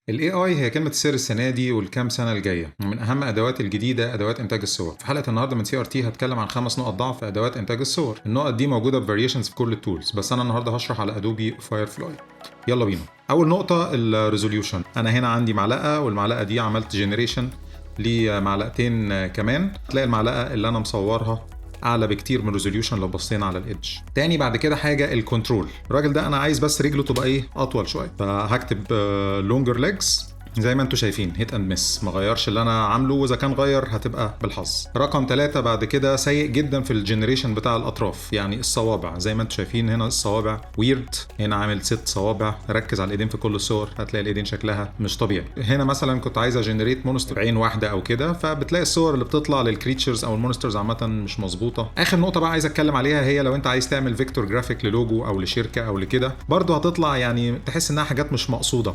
ال AI هي كلمة السر السنة دي والكام سنة الجاية، ومن أهم أدوات الجديدة أدوات إنتاج الصور. في حلقة النهاردة من CRT هتكلم عن 5 نقط ضعف في أدوات إنتاج الصور. النقط دي موجودة بفاريشنز في كل التولز، بس أنا النهاردة هشرح على أدوبي فايرفلاي. يلا بينا. أول نقطة الريزوليوشن. أنا هنا عندي معلقة، والمعلقة دي عملت جنريشن لمعلقتين كمان. تلاقي المعلقة اللي أنا مصورها اعلى بكتير من ريزوليوشن لو بصينا على الايدج. تاني بعد كده حاجه الكنترول. الراجل ده انا عايز بس رجله تبقى ايه اطول شويه، فهكتب لونجر ليجز زي ما انتم شايفين، هيت اند مس، ما غيرش اللي انا عامله، واذا كان غير هتبقى بالحظ. رقم 3 بعد كده سيء جدا في الجنريشن بتاع الاطراف، يعني الصوابع زي ما انتم شايفين هنا الصوابع ويرد، هنا عامل 6 صوابع. ركز على الايدين في كل الصور هتلاقي الايدين شكلها مش طبيعي. هنا مثلا كنت عايزه جنريت مونستر بعين واحده او كده، فبتلاقي الصور اللي بتطلع للكريتشرز او المونسترز عامه مش مظبوطه. اخر نقطه بقى عايز اتكلم عليها هي لو انت عايز تعمل فيكتور جرافيك للوجو او لشركه او لكده، برضه هتطلع يعني تحس انها حاجات مش مقصوده.